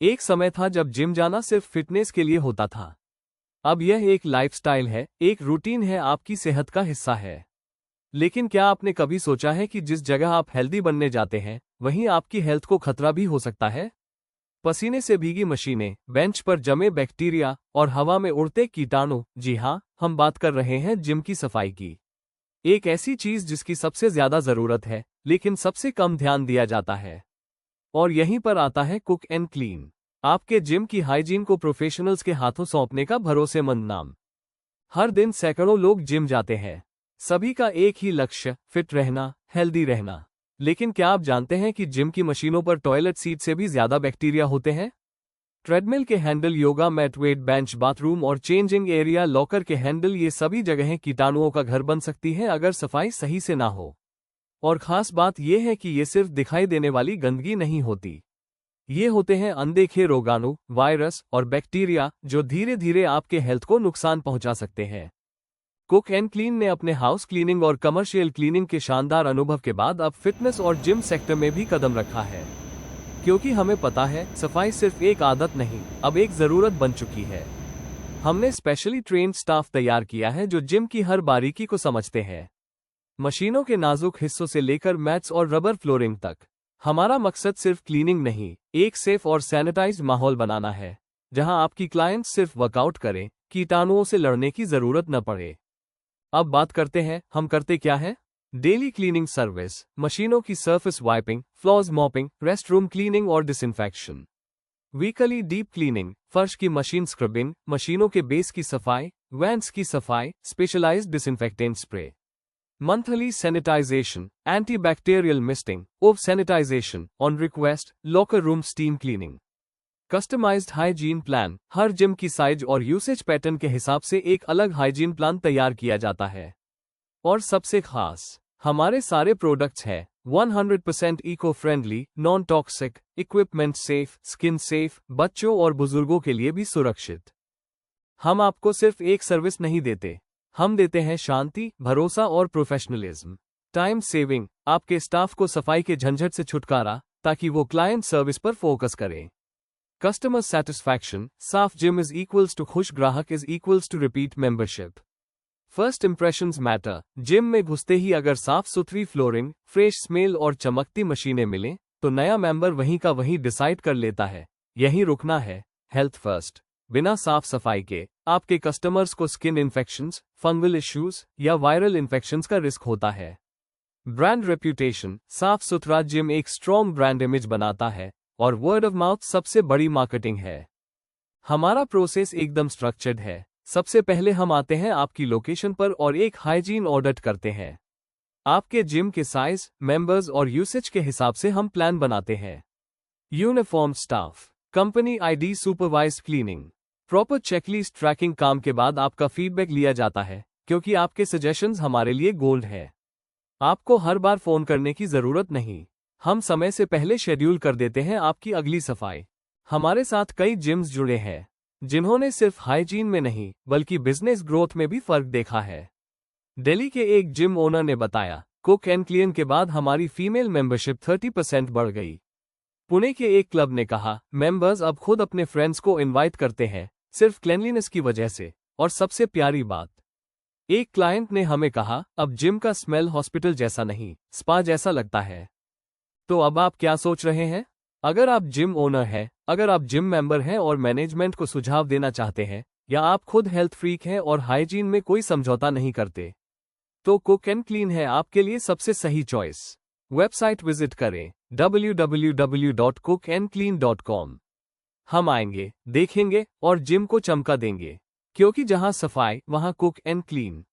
एक समय था जब जिम जाना सिर्फ फिटनेस के लिए होता था। अब यह एक लाइफस्टाइल है, एक रूटीन है, आपकी सेहत का हिस्सा है। लेकिन क्या आपने कभी सोचा है कि जिस जगह आप हेल्दी बनने जाते हैं, वहीं आपकी हेल्थ को खतरा भी हो सकता है? पसीने से भीगी मशीनें, बेंच पर जमे बैक्टीरिया और हवा में उड़ते कीटाणु। जी हाँ, हम बात कर रहे हैं जिम की सफाई की। एक ऐसी चीज जिसकी सबसे ज्यादा जरूरत है, लेकिन सबसे कम ध्यान दिया जाता है। और यहीं पर आता है कुक एंड क्लीन, आपके जिम की हाइजीन को प्रोफेशनल्स के हाथों सौंपने का भरोसेमंद नाम। हर दिन सैकड़ों लोग जिम जाते हैं। सभी का एक ही लक्ष्य, फिट रहना, हेल्दी रहना। लेकिन क्या आप जानते हैं कि जिम की मशीनों पर टॉयलेट सीट से भी ज्यादा बैक्टीरिया होते हैं? ट्रेडमिल के handle, yoga mat, weight bench, bathroom और चेंजिंग एरिया, लॉकर के हैंडल, ये सभी जगहें कीटाणुओं का घर बन सकती हैं अगर सफाई सही से ना हो। और खास बात यह है कि ये सिर्फ दिखाई देने वाली गंदगी नहीं होती। ये होते हैं अनदेखे रोगाणु, वायरस और बैक्टीरिया जो धीरे धीरे आपके हेल्थ को नुकसान पहुंचा सकते हैं। कुक एंड क्लीन ने अपने हाउस क्लीनिंग और कमर्शियल क्लीनिंग के शानदार अनुभव के बाद अब फिटनेस और जिम सेक्टर में भी कदम रखा है। क्योंकि हमें पता है, सफाई सिर्फ एक आदत नहीं, अब एक जरूरत बन चुकी है। हमने स्पेशली ट्रेन्ड स्टाफ तैयार किया है जो जिम की हर बारीकी को समझते हैं। मशीनों के नाजुक हिस्सों से लेकर मैट्स और रबर फ्लोरिंग तक। हमारा मकसद सिर्फ क्लीनिंग नहीं, एक सेफ और सैनिटाइज्ड माहौल बनाना है, जहां आपकी क्लाइंट्स सिर्फ वर्कआउट करें, कीटाणुओं से लड़ने की जरूरत न पड़े। अब बात करते हैं, हम करते क्या है। डेली क्लीनिंग सर्विस, मशीनों की surface wiping, floors mopping, rest room cleaning और डिसइंफेक्शन। वीकली डीप क्लीनिंग, फर्श की मशीन स्क्रबिंग, मशीनों के बेस की सफाई, वेंट्स की सफाई, specialised disinfectant spray. Monthly sanitisation, antibacterial misting, ओव sanitisation on request, locker room steam cleaning. Customised hygiene plan, हर जिम की साइज और यूसेज पैटर्न के हिसाब से एक अलग हाइजीन प्लान तैयार किया जाता है। और सबसे खास, हमारे सारे प्रोडक्ट्स हैं 100% eco friendly, non toxic, equipment safe, skin safe, बच्चों और बुजुर्गों के लिए भी सुरक्षित। हम आपको सिर्फ एक सर्विस नहीं देते, हम देते हैं शांति, भरोसा और प्रोफेशनलिज्म। टाइम सेविंग, आपके स्टाफ को सफाई के झंझट से छुटकारा, ताकि वो क्लाइंट सर्विस पर फोकस करें। कस्टमर सेटिस्फैक्शन, साफ जिम इज इक्वल्स टू खुश ग्राहक is equals to repeat membership. First impressions matter, gym में घुसते ही अगर साफ सुथरी फ्लोरिंग, फ्रेश स्मेल और चमकती मशीनें मिलें, तो नया मेंबर वहीं का वहीं डिसाइड कर लेता है, यहीं रुकना है। हेल्थ फर्स्ट, बिना साफ सफाई के आपके कस्टमर्स को स्किन इन्फेक्शंस, फंगल इश्यूज या वायरल इन्फेक्शंस का रिस्क होता है। ब्रांड रेप्यूटेशन, साफ सुथरा जिम एक स्ट्रॉन्ग ब्रांड इमेज बनाता है, और वर्ड ऑफ माउथ सबसे बड़ी मार्केटिंग है। हमारा प्रोसेस एकदम स्ट्रक्चर्ड है। सबसे पहले हम आते हैं आपकी लोकेशन पर और एक हाइजीन ऑडिट करते हैं। आपके जिम के साइज, मेंबर्स और यूसेज के हिसाब से हम प्लान बनाते हैं। Uniform staff, company ID, supervised cleaning, proper checklist tracking. काम के बाद आपका फीडबैक लिया जाता है, क्योंकि आपके सजेशंस हमारे लिए गोल्ड है। आपको हर बार फोन करने की जरूरत नहीं, हम समय से पहले शेड्यूल कर देते हैं आपकी अगली सफाई। हमारे साथ कई जिम्स जुड़े हैं जिन्होंने सिर्फ हाइजीन में नहीं बल्कि बिजनेस ग्रोथ में भी फर्क देखा है। दिल्ली के एक जिम ओनर ने बताया, कुक एंड क्लीन के बाद हमारी फीमेल मेंबरशिप 30% बढ़ गई। पुणे के एक क्लब ने कहा, मेंबर्स अब खुद अपने फ्रेंड्स को इनवाइट करते हैं, सिर्फ क्लीनलीनेस की वजह से। और सबसे प्यारी बात, एक क्लाइंट ने हमें कहा, अब जिम का स्मेल हॉस्पिटल जैसा नहीं, स्पा जैसा लगता है। तो अब आप क्या सोच रहे हैं? अगर आप जिम ओनर हैं, अगर आप जिम मेंबर हैं और मैनेजमेंट को सुझाव देना चाहते हैं, या आप खुद हेल्थ फ्रीक हैं और हाइजीन में कोई समझौता नहीं करते, तो कुक एंड क्लीन है आपके लिए सबसे सही चॉइस। वेबसाइट विजिट करें www.cookandclean.com। हम आएंगे, देखेंगे और जिम को चमका देंगे, क्योंकि जहां सफाई वहां कुक एंड क्लीन।